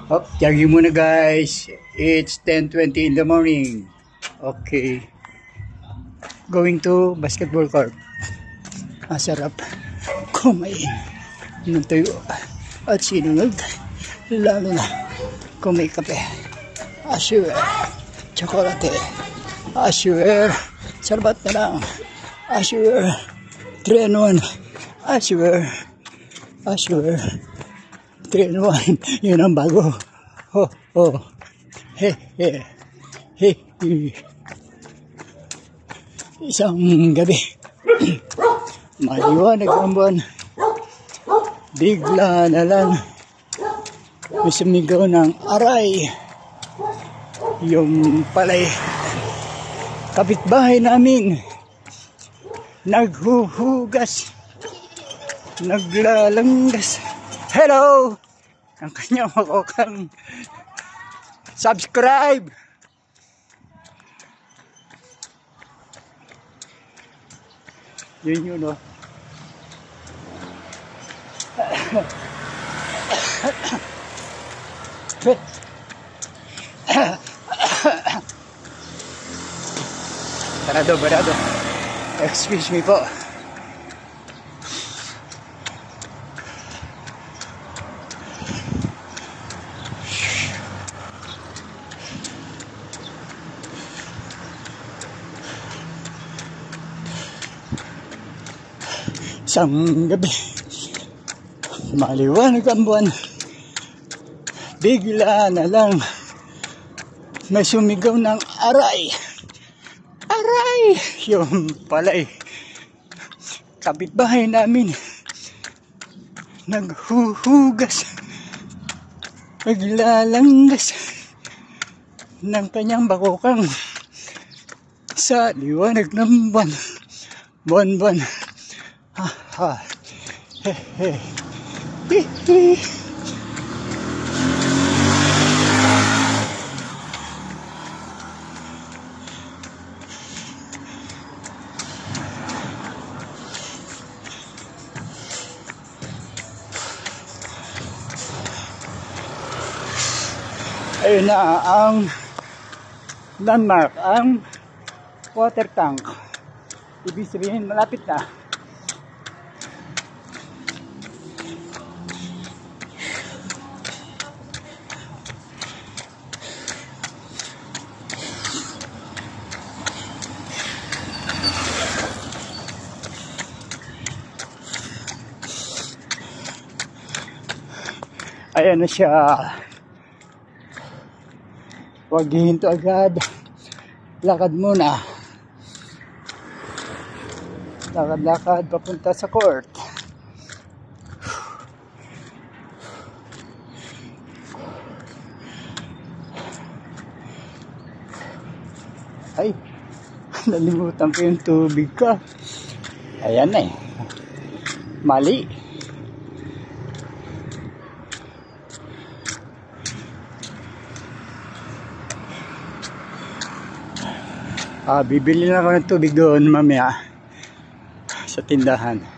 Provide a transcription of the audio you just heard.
Oh, jogging muna guys. It's 10:20 in the morning. Okay. Going to basketball court. Masarap kumain ng tuyo at sinunod. Lalo na kung may kape. Asure. Chocolate. Asure. Sarbat na lang. Asure. 3-in-1. Asure. Asure. 3-in-1. Yun ang bago. Oh, oh. He, he. He, he. Isang gabi. Maliwanag ang buwan. Bigla na lang may sumigaw ng aray. Yung palay kapitbahay namin naghuhugas, naglalanggas. Hello! Ang kanyang makokang subscribe. Yun no. Barado. Excuse me po. Isang gabi, maliwanag ang buwan. Bigla na lang may sumigaw ng aray. Aray! Yung palay kapitbahay namin naghuhugas, naglalanggas ng kanyang bakokang sa liwanag ng buwan. Buwan. Ha. He. Ayun na ang landmark, ang water tank. Ibig sabihin malapit na. Ayan na siya. Huwag hihinto agad. Lakad muna. Lakad papunta sa court. Ay, nalimutan ko yung tubig ko. Ayan na eh. Mali. Bibili na ako ng tubig doon mamaya sa tindahan.